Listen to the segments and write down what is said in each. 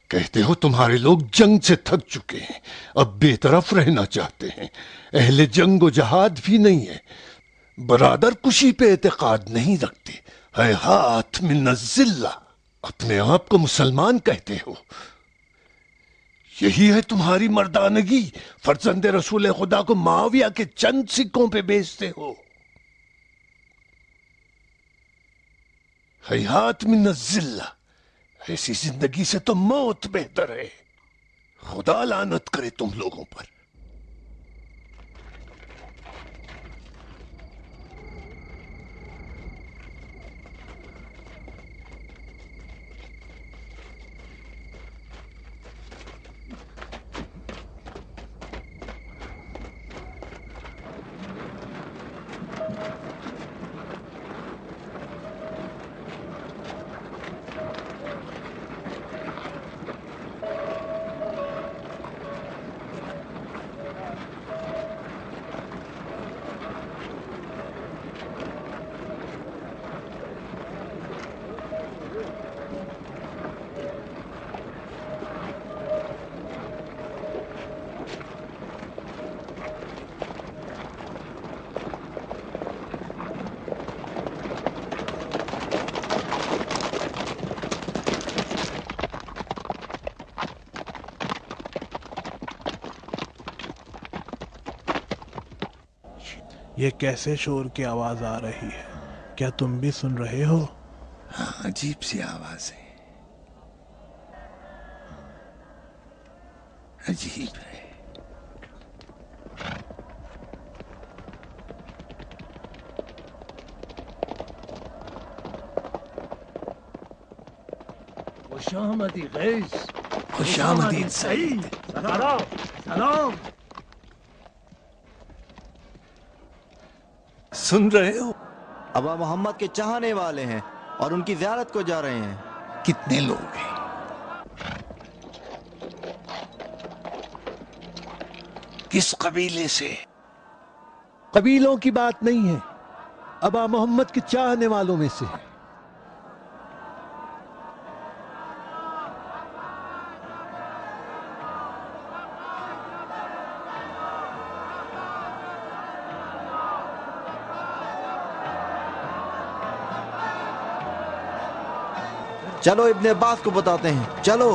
کہتے ہو تمہارے لوگ جنگ سے تھک چکے ہیں، اب بے طرف رہنا چاہتے ہیں، اہل جنگ و جہاد بھی نہیں ہے، برادر کشی پہ اعتقاد نہیں رکھتے، ہیہات من الذلہ، اپنے آپ کو مسلمان کہتے ہو، یہی ہے تمہاری مردانگی؟ فرزند رسول خدا کو معاویہ کے چند سکوں پہ بیچتے ہو، ہیہات من الذلہ، ایسی زندگی سے تو موت بہتر ہے، خدا لعنت کرے تم لوگوں پر۔ یہ کیسے شور کی آواز آ رہی ہے؟ کیا تم بھی سن رہے ہو؟ ہاں، عجیب سی آواز ہے، عجیب ہے۔ خوش آمدی قیس، خوش آمدید سعید۔ سلام سلام۔ سن رہے ہو؟ ابا محمد کے چاہنے والے ہیں اور ان کی زیارت کو جا رہے ہیں۔ کتنے لوگ ہیں؟ کس قبیلے سے؟ قبیلوں کی بات نہیں ہے، ابا محمد کے چاہنے والوں میں سے ہے۔ چلو ابن عباس کو بتاتے ہیں، چلو۔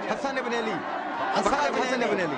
حسن بن علی، فقط حسن بن علی،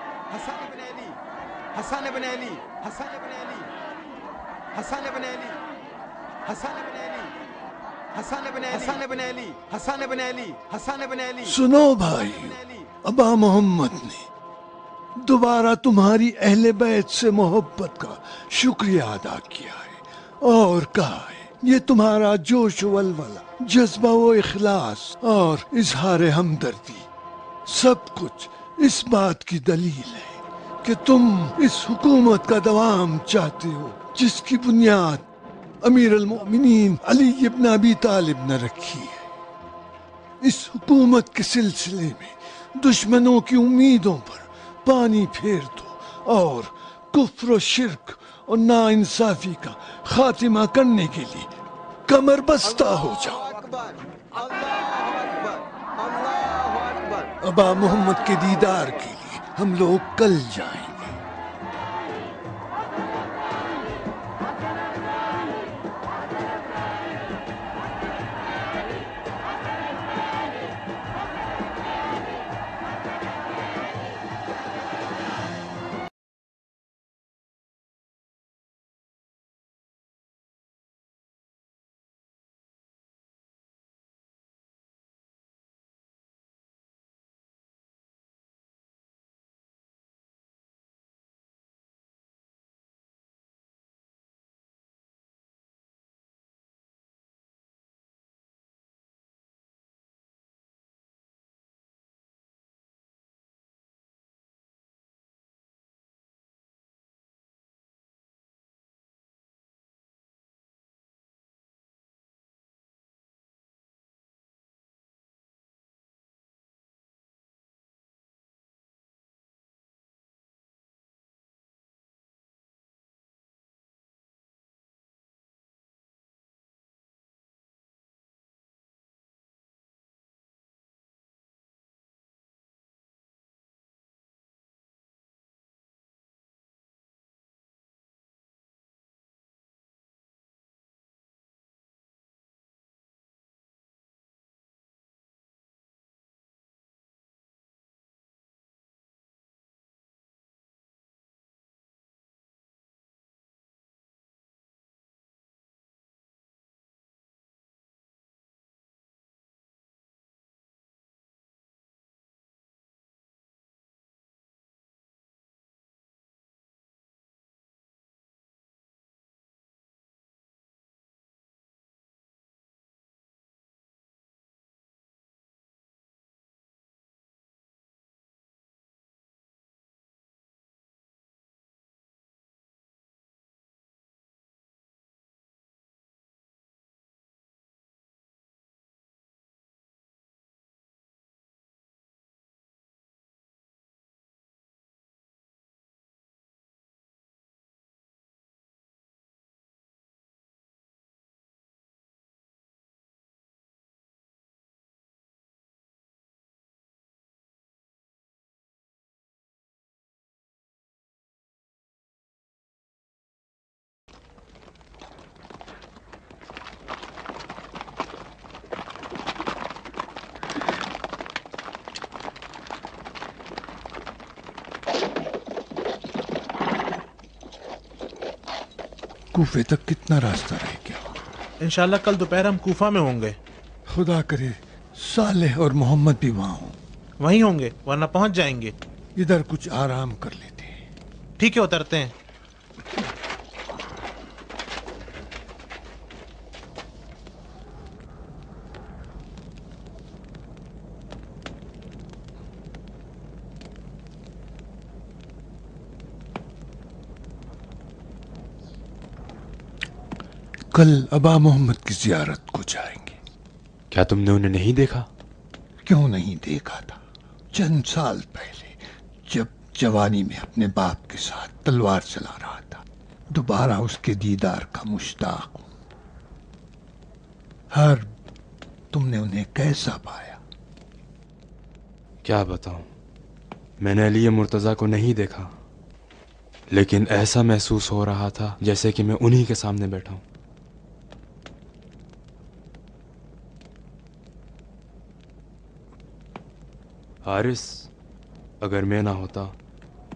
حسن بن علی حسن بن علی حسن بن علی حسن بن علی حسن بن علی حسن بن علی حسن بن علی حسن بن علی حسن بن علی سنو بھائی، ابا محمد نے دوبارہ تمہاری اہل بیت سے محبت کا شکریہ ادا کیا ہے اور کہا ہے یہ تمہارا جوش و ولولہ، جذبہ و اخلاص اور اظہار ہمدردی سب کچھ اس بات کی دلیل ہے کہ تم اس حکومت کا دوام چاہتے ہو جس کی بنیاد امیر المؤمنین علی ابن ابی طالب نے رکھی ہے۔ اس حکومت کے سلسلے میں دشمنوں کی امیدوں پر پانی پھیر دو اور کفر و شرک اور ناانصافی کا خاتمہ کرنے کے لیے کمر بستہ ہو جاؤ۔ اکبر اللہ اکبر اللہ اکبر۔ ابا محمد کے دیدار کے لیے ہم لوگ کل جائیں گے۔ کوفے تک کتنا راستہ رہ گیا؟ انشاءاللہ کل دوپہر ہم کوفہ میں ہوں گے۔ خدا کرے صالح اور محمد بھی وہاں ہوں۔ وہیں ہوں گے ورنہ پہنچ جائیں گے۔ ادھر کچھ آرام کر لیتے ہیں۔ ٹھیک ہے، اترتے ہیں۔ کل ابا محمد کی زیارت کو جائیں گے۔ کیا تم نے انہیں نہیں دیکھا؟ کیوں نہیں دیکھا تھا؟ چند سال پہلے جب جوانی میں اپنے باپ کے ساتھ تلوار چلا رہا تھا، دوبارہ اس کے دیدار کا مشتاق ہوں۔ ہر تم نے انہیں کیسا پایا؟ کیا بتاؤں، میں نے علی مرتضیٰ کو نہیں دیکھا، لیکن ایسا محسوس ہو رہا تھا جیسے کہ میں انہی کے سامنے بیٹھا ہوں۔ حارث، اگر میں نہ ہوتا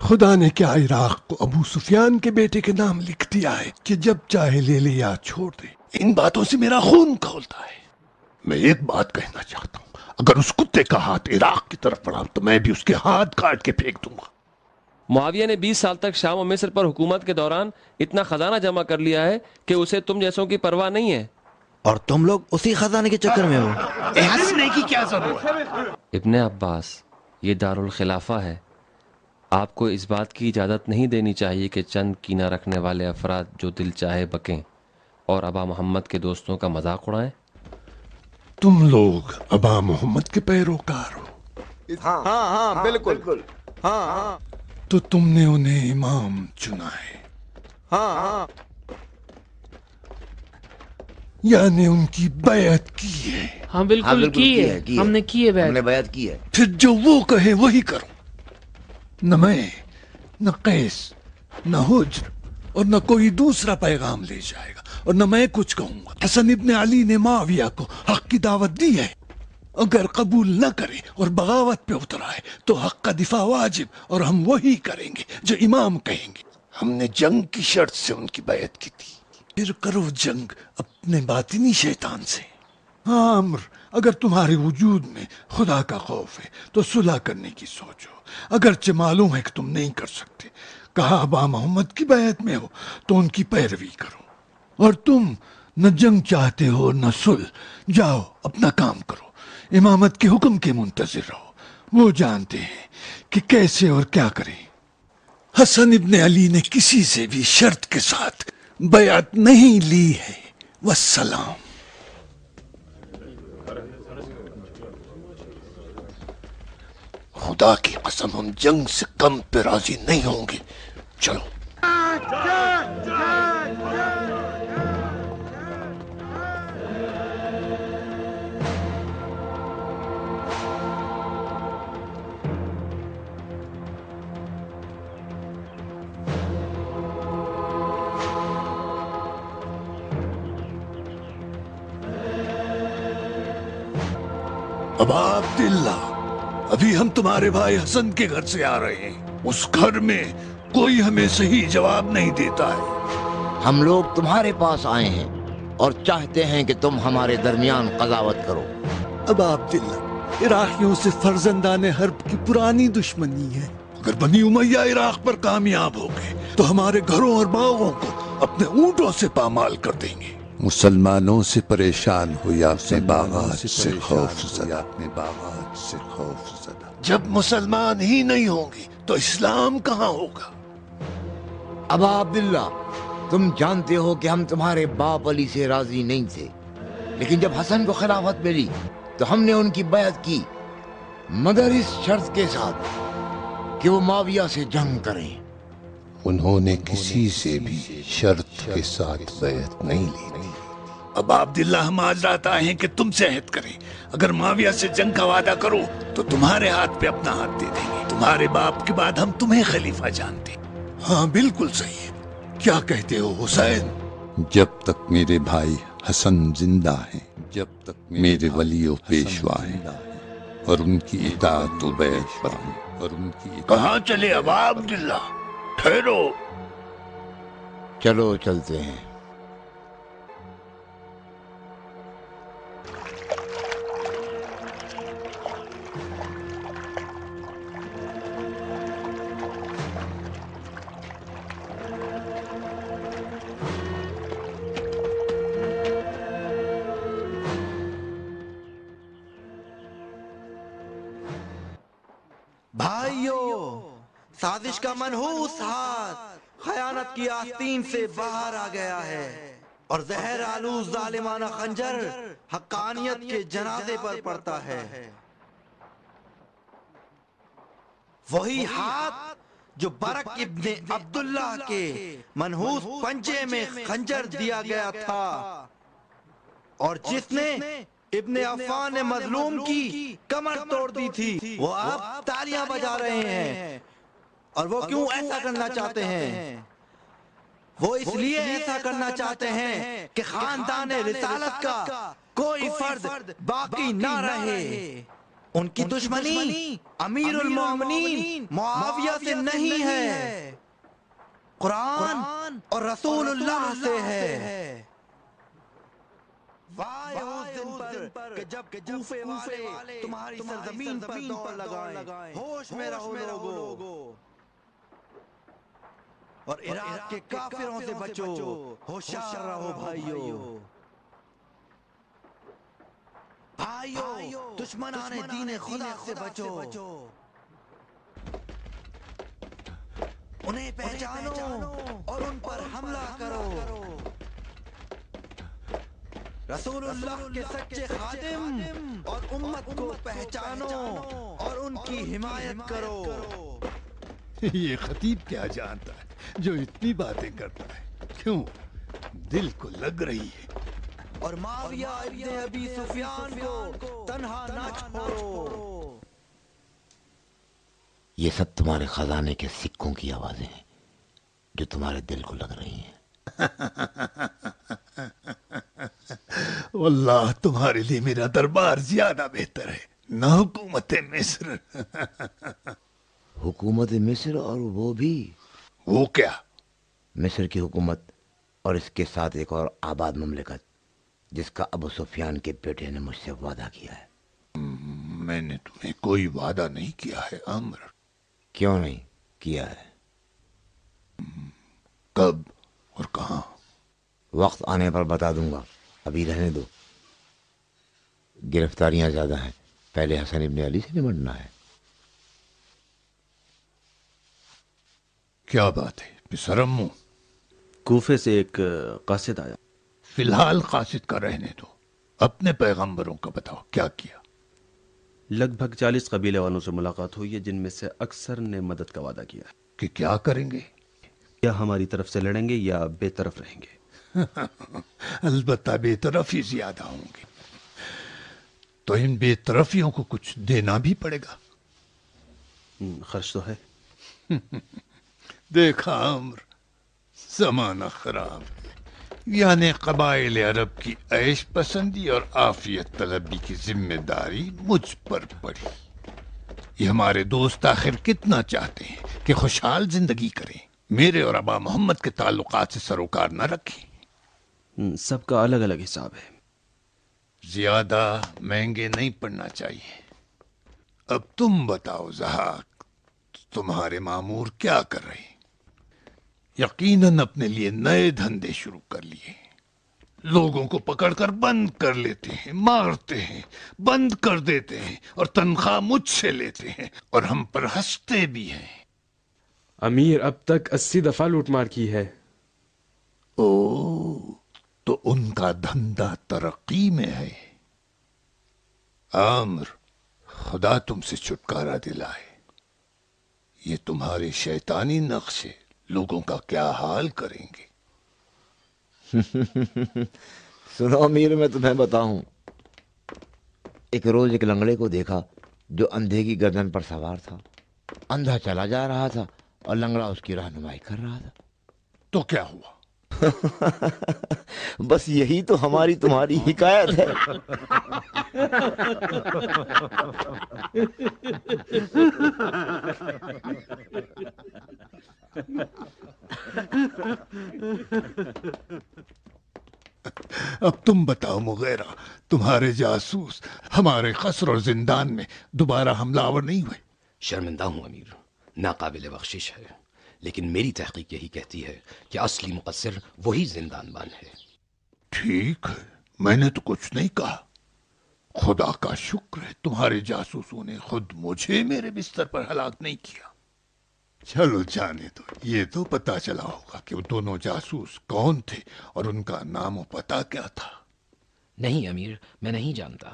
خدا نے کیا عراق کو ابو سفیان کے بیٹے کے نام لکھ دیا ہے کہ جب چاہے لے لے یا چھوڑ دے؟ ان باتوں سے میرا خون کھولتا ہے۔ میں ایک بات کہنا چاہتا ہوں، اگر اس کتے کا ہاتھ عراق کی طرف بڑھا تو میں بھی اس کے ہاتھ کاٹ کے پھینک دوں گا۔ معاویہ نے 20 سال تک شام و مصر پر حکومت کے دوران اتنا خزانہ جمع کر لیا ہے کہ اسے تم جیسوں کی پرواہ نہیں ہے، اور تم لوگ اسی خزانے کے چکر میں ہو۔ ہنسنے کی کیا ضرورت؟ ابن عباس، یہ دارالخلافہ ہے، آپ کو اس بات کی اجازت نہیں دینی چاہیے کہ چند کینہ رکھنے والے افراد جو دل چاہے بکیں اور ابا محمد کے دوستوں کا مذاق اڑائیں۔ تم لوگ ابا محمد کے پیروکار ہو؟ ہاں ہاں بالکل، ہاں ہاں، تو تم نے انہیں امام چنا ہے؟ ہاں ہاں، یعنی ان کی بیعت کی ہے؟ ہاں بالکل کی ہے، ہم نے کی ہے، ہم نے بیعت کی ہے۔ پھر جو وہ کہے وہی کروں، نہ میں، نہ قیس، نہ حجر، اور نہ کوئی دوسرا پیغام لے جائے گا، اور نہ میں کچھ کہوں گا۔ حسن ابن علی نے معاویہ کو حق کی دعوت دی ہے، اگر قبول نہ کرے اور بغاوت پہ اتر آئے تو حق کا دفاع واجب، اور ہم وہی کریں گے جو امام کہیں گے۔ ہم نے جنگ کی شرط سے ان کی بیعت کی تھی، پھر کرو جنگ اپنے باطنی شیطان سے۔ ہاں عمر، اگر تمہارے وجود میں خدا کا خوف ہے تو صلح کرنے کی سوچو، اگرچہ معلوم ہے کہ تم نہیں کر سکتے۔ کہا ابا محمد کی بیعت میں ہو تو ان کی پیروی کرو، اور تم نہ جنگ چاہتے ہو نہ صلح، جاؤ اپنا کام کرو، امامت کے حکم کے منتظر رہو، وہ جانتے ہیں کہ کیسے اور کیا کریں۔ حسن ابن علی نے کسی سے بھی شرط کے ساتھ بیعت نہیں لی ہے، والسلام۔ خدا کی قسم ہم جنگ سے کم پہ راضی نہیں ہوں گے، چلو۔ ابا عبداللہ، ابھی ہم تمہارے بھائی حسن کے گھر سے آ رہے ہیں، اس گھر میں کوئی ہمیں صحیح جواب نہیں دیتا ہے۔ ہم لوگ تمہارے پاس آئے ہیں اور چاہتے ہیں کہ تم ہمارے درمیان قضاوت کرو۔ ابا عبداللہ، عراقیوں سے فرزندان حرب کی پرانی دشمنی ہے، اگر بنی امیہ عراق پر کامیاب ہو گئے تو ہمارے گھروں اور باغوں کو اپنے اونٹوں سے پامال کر دیں گے۔ مسلمانوں سے پریشان ہو یا اپنے باغات سے خوف زدہ، جب مسلمان ہی نہیں ہوں گے تو اسلام کہاں ہوگا؟ ابا عبداللہ، تم جانتے ہو کہ ہم تمہارے باپ علی سے راضی نہیں تھے، لیکن جب حسن کو خلافت ملی تو ہم نے ان کی بیعت کی، مگر اس شرط کے ساتھ کہ وہ معاویہ سے جنگ کریں۔ انہوں نے کسی سے بھی شرط کے ساتھ بیعت نہیں لی تھی۔ ابا عبداللہ، ہم آج رات آئے ہیں کہ تم سے عہد کریں، اگر معاویہ سے جنگ کا وعدہ کرو تو تمہارے ہاتھ پہ اپنا ہاتھ دے دیں گے، تمہارے باپ کے بعد ہم تمہیں خلیفہ جانتے ہیں۔ ہاں بالکل صحیح ہے، کیا کہتے ہو حسین؟ جب تک میرے بھائی حسن زندہ ہیں، جب تک میرے ولی و پیشوا ہیں، اور ان کی اطاعت و بیعت پر ہیں، اور ان کی کہاں چلے ابا عبداللہ؟ ٹھہرو۔ چلو چلتے ہیں۔ بھائیو، سازش کا منحوس ہاتھ خیانت کی آستین سے باہر آ گیا ہے، اور زہر آلود ظالمانہ خنجر حقانیت کے جنازے پر پڑتا ہے۔ وہی ہاتھ جو برق ابن عبداللہ کے منحوس پنجے میں خنجر دیا گیا تھا، اور جس نے ابن عفان مظلوم کی کمر توڑ دی تھی، وہ اب تالیاں بجا رہے ہیں۔ اور وہ کیوں ایسا کرنا چاہتے ہیں؟ وہ اس لیے ایسا کرنا چاہتے ہیں کہ خاندان رسالت کا کوئی فرد باقی نہ رہے۔ ان کی دشمنی امیر المومنین معاویہ سے نہیں ہے، قرآن اور رسول اللہ سے ہے۔ وائے اس دن پر کہ جب کوفے والے تمہاری سرزمین پر دوڑ لگائیں، ہوش میں رہو لوگو، اور عراق کے کافروں سے بچو، ہوشیار رہو بھائیو۔ بھائیو دشمنان دین خدا سے بچو، انہیں پہچانو اور ان پر حملہ کرو۔ رسول اللہ کے سچے خادم اور امت کو پہچانو اور ان کی حمایت کرو۔ یہ خطیب کیا جانتا ہے جو اتنی باتیں کرتا ہے؟ کیوں دل کو لگ رہی ہے؟ اور معاویہ ابن ابی سفیان کو تنہا نہ چھوڑو۔ یہ سب تمہارے خزانے کے سکوں کی آوازیں ہیں جو تمہارے دل کو لگ رہی ہیں۔ واللہ تمہارے لیے میرا دربار زیادہ بہتر ہے، نہ حکومت مصر۔ حکومت مصر؟ اور وہ بھی؟ وہ کیا؟ مصر کی حکومت اور اس کے ساتھ ایک اور آباد مملکت جس کا ابو سفیان کے بیٹے نے مجھ سے وعدہ کیا ہے۔ میں نے تمہیں کوئی وعدہ نہیں کیا ہے عمر۔ کیوں نہیں کیا ہے؟ کب اور کہاں؟ وقت آنے پر بتا دوں گا، ابھی رہنے دو۔ گرفتاریاں زیادہ ہیں، پہلے حسن ابن علی سے نمٹنا ہے۔ کیا بات ہے پسرمو؟ کوفے سے ایک قاصد آیا۔ فی الحال قاصد کا رہنے دو، اپنے پیغمبروں کا بتاؤ کیا کیا؟ لگ بھگ 40 قبیلے والوں سے ملاقات ہوئی ہے، جن میں سے اکثر نے مدد کا وعدہ کیا ہے کہ کیا کریں گے؟ یا ہماری طرف سے لڑیں گے یا بے طرف رہیں گے۔ البتہ بے طرف ہی زیادہ ہوں گے، تو ان بے طرفیوں کو کچھ دینا بھی پڑے گا۔ خرچ تو ہے۔ دیکھا عمر، زمانہ خراب، یعنی قبائل عرب کی عیش پسندی اور عافیت طلبی کی ذمہ داری مجھ پر پڑی۔ یہ ہمارے دوست آخر کتنا چاہتے ہیں کہ خوشحال زندگی کریں، میرے اور ابا محمد کے تعلقات سے سروکار نہ رکھیں۔ سب کا الگ الگ حساب ہے۔ زیادہ مہنگے نہیں پڑنا چاہیے۔ اب تم بتاؤ زہاک، تمہارے مامور کیا کر رہے ہیں؟ یقیناً اپنے لیے نئے دھندے شروع کر لیے، لوگوں کو پکڑ کر بند کر لیتے ہیں، مارتے ہیں، بند کر دیتے ہیں، اور تنخواہ مجھ سے لیتے ہیں، اور ہم پر ہنستے بھی ہیں۔ امیر اب تک 80 دفعہ لوٹ مار کی ہے۔ او تو ان کا دھندا ترقی میں ہے۔ عامر، خدا تم سے چھٹکارا دلائے، یہ تمہارے شیطانی نقشے لوگوں کا کیا حال کریں گے؟ سنو امیر، میں تمہیں بتاؤں، ایک روز ایک لنگڑے کو دیکھا جو اندھے کی گردن پر سوار تھا۔ اندھا چلا جا رہا تھا اور لنگڑا اس کی رہنمائی کر رہا تھا۔ تو کیا ہوا؟ بس یہی تو ہماری تمہاری حکایت ہے۔ اب تم بتاؤ مغیرہ، تمہارے جاسوس ہمارے قصر اور زندان میں دوبارہ حملہ آور نہیں ہوئے؟ شرمندہ ہوں امیر، ناقابل بخشش ہے، لیکن میری تحقیق یہی کہتی ہے کہ اصلی مقصر وہی زندان بان ہے۔ ٹھیک ہے، میں نے تو کچھ نہیں کہا۔ خدا کا شکر ہے تمہارے جاسوسوں نے خود مجھے میرے بستر پر ہلاک نہیں کیا۔ چلو جانے دو، یہ تو پتا چلا ہوگا کہ وہ دونوں جاسوس کون تھے اور ان کا نام و پتہ کیا تھا۔ نہیں امیر، میں نہیں جانتا۔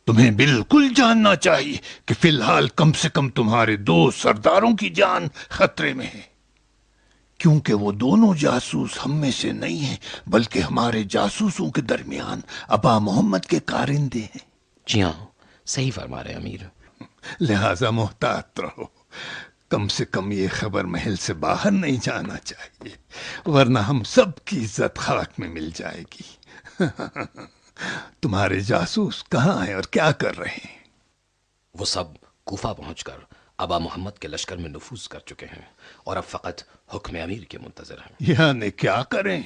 تمہیں بالکل جاننا چاہیے کہ فی الحال کم سے کم تمہارے 2 سرداروں کی جان خطرے میں ہے، کیونکہ وہ دونوں جاسوس ہم میں سے نہیں ہیں، بلکہ ہمارے جاسوسوں کے درمیان ابا محمد کے کارندے ہیں۔ جی ہاں، صحیح فرما رہے امیر۔ لہذا محتاط رہو، کم سے کم یہ خبر محل سے باہر نہیں جانا چاہیے، ورنہ ہم سب کی عزت خاک میں مل جائے گی۔ تمہارے جاسوس کہاں ہیں اور کیا کر رہے ہیں؟ وہ سب کوفہ پہنچ کر ابا محمد کے لشکر میں نفوذ کر چکے ہیں اور اب فقط حکم امیر کے منتظر ہیں۔ یعنی کیا کریں؟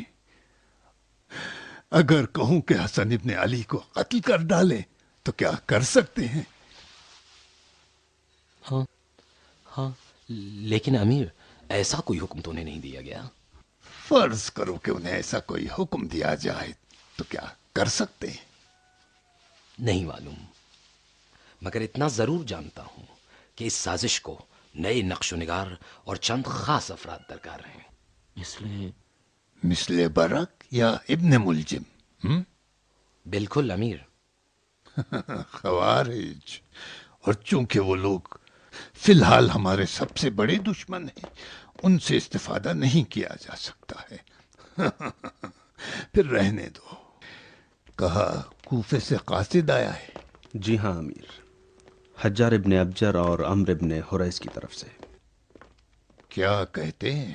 اگر کہوں کہ حسن ابن علی کو قتل کر ڈالیں تو کیا کر سکتے ہیں؟ ہاں لیکن امیر ایسا کوئی حکم تو انہیں نہیں دیا گیا۔ فرض کرو کہ انہیں ایسا کوئی حکم دیا جائے تو کیا کر سکتے ہیں؟ نہیں معلوم، مگر اتنا ضرور جانتا ہوں کہ اس سازش کو نئے نقش و نگار اور چند خاص افراد درکار ہیں۔ مثل برق یا ابن ملجم؟ بالکل امیر۔ خوارج، اور چونکہ وہ لوگ فی الحال ہمارے سب سے بڑے دشمن ہیں، ان سے استفادہ نہیں کیا جا سکتا ہے۔ پھر رہنے دو۔ کہا کوفے سے قاصد آیا ہے؟ جی ہاں امیر، حجار ابن ابجر اور عمرو ابن حریث کی طرف سے۔ کیا کہتے ہیں؟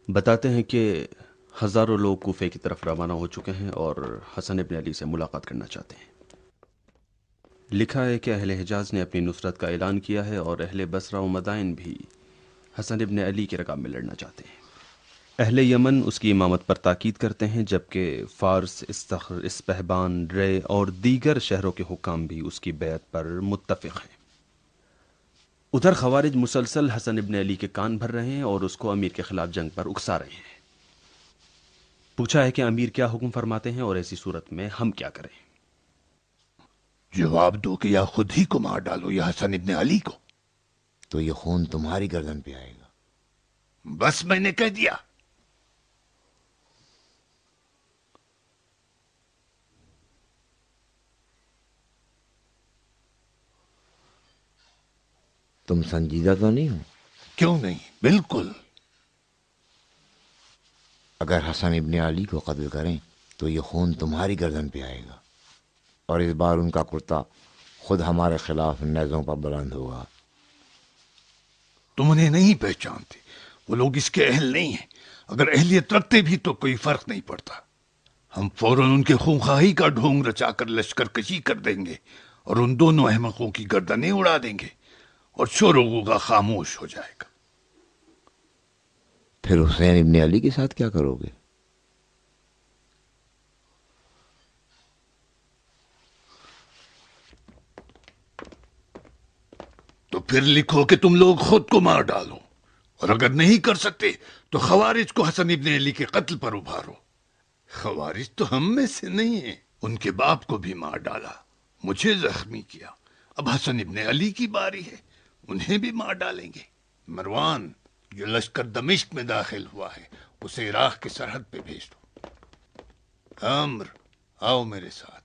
بتاتے ہیں کہ ہزاروں لوگ کوفے کی طرف روانہ ہو چکے ہیں اور حسن ابن علی سے ملاقات کرنا چاہتے ہیں۔ لکھا ہے کہ اہل حجاز نے اپنی نصرت کا اعلان کیا ہے اور اہل بصرہ و مدائن بھی حسن ابن علی کے رکاب میں لڑنا چاہتے ہیں۔ اہل یمن اس کی امامت پر تاکید کرتے ہیں، جبکہ فارس، استخر، اسپہبان، رے اور دیگر شہروں کے حکام بھی اس کی بیعت پر متفق ہیں۔ ادھر خوارج مسلسل حسن ابن علی کے کان بھر رہے ہیں اور اس کو امیر کے خلاف جنگ پر اکسا رہے ہیں۔ پوچھا ہے کہ امیر کیا حکم فرماتے ہیں اور ایسی صورت میں ہم کیا کریں؟ جواب دو کہ یا خود ہی کو مار ڈالو یا حسن ابن علی کو۔ تو یہ خون تمہاری گردن پہ آئے گا۔ بس میں نے کہہ دیا۔ تم سنجیدہ تو نہیں ہو؟ کیوں نہیں، بالکل۔ اگر حسن ابن علی کو قتل کریں تو یہ خون تمہاری گردن پہ آئے گا، اور اس بار ان کا کرتا خود ہمارے خلاف نیزوں پر بلند ہوگا۔ تم انہیں نہیں پہچانتے، وہ لوگ اس کے اہل نہیں ہیں۔ اگر اہلیت رکھتے بھی تو کوئی فرق نہیں پڑتا۔ ہم فوراً ان کے خونخواہی کا ڈھونگ رچا کر لشکر کشی کر دیں گے اور ان دونوں احمقوں کی گردنیں اڑا دیں گے اور شور و غوغا خاموش ہو جائے گا۔ پھر حسین ابن علی کے ساتھ کیا کرو گے؟ تو پھر لکھو کہ تم لوگ خود کو مار ڈالو، اور اگر نہیں کر سکتے تو خوارج کو حسن ابن علی کے قتل پر ابھارو۔ خوارج تو ہم میں سے نہیں ہیں، ان کے باپ کو بھی مار ڈالا، مجھے زخمی کیا، اب حسن ابن علی کی باری ہے، انہیں بھی مار ڈالیں گے۔ مروان، جو لشکر دمشق میں داخل ہوا ہے اسے عراق کی سرحد پہ بھیج دو۔ عمر، آؤ میرے ساتھ۔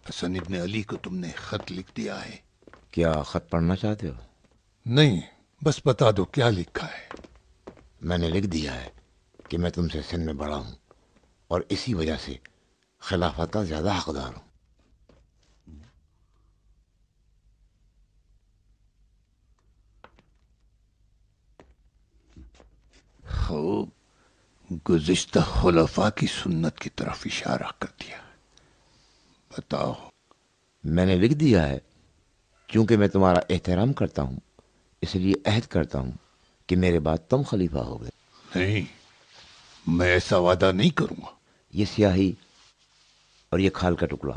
حسن ابن علی کو تم نے خط لکھ دیا ہے؟ کیا خط پڑھنا چاہتے ہو؟ نہیں، بس بتا دو کیا لکھا ہے۔ میں نے لکھ دیا ہے کہ میں تم سے سن میں بڑا ہوں اور اسی وجہ سے خلافت کا زیادہ حقدار ہوں۔ خوب، گزشتہ خلفاء کی سنت کی طرف اشارہ کر دیا۔ بتاؤ۔ میں نے لکھ دیا ہے چونکہ میں تمہارا احترام کرتا ہوں، اس لیے عہد کرتا ہوں کہ میرے بعد تم خلیفہ ہوگے۔ نہیں، میں ایسا وعدہ نہیں کروں گا۔ یہ سیاہی اور یہ کھال کا ٹکڑا،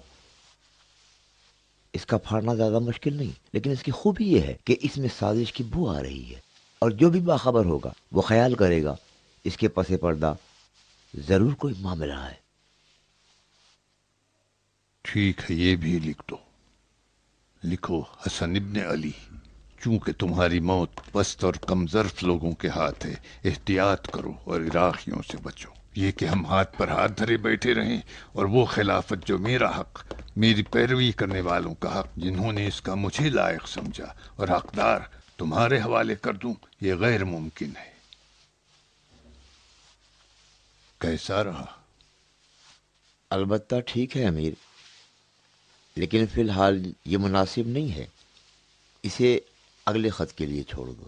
اس کا پھاڑنا زیادہ مشکل نہیں، لیکن اس کی خوبی یہ ہے کہ اس میں سازش کی بو آ رہی ہے، اور جو بھی باخبر ہوگا وہ خیال کرے گا اس کے پس پردہ ضرور کوئی معاملہ ہے۔ ٹھیک ہے، یہ بھی لکھ دو۔ لکھو حسن ابن علی، چونکہ تمہاری موت پست اور کم ظرف لوگوں کے ہاتھ ہے، احتیاط کرو اور عراقیوں سے بچو۔ یہ کہ ہم ہاتھ پر ہاتھ دھرے بیٹھے رہیں اور وہ خلافت جو میرا حق، میری پیروی کرنے والوں کا حق، جنہوں نے اس کا مجھے لائق سمجھا اور حقدار، تمہارے حوالے کر دوں، یہ غیر ممکن ہے۔ کیسا رہا؟ البتہ ٹھیک ہے امیر، لیکن فی الحال یہ مناسب نہیں ہے، اسے اگلے خط کے لیے چھوڑ دو۔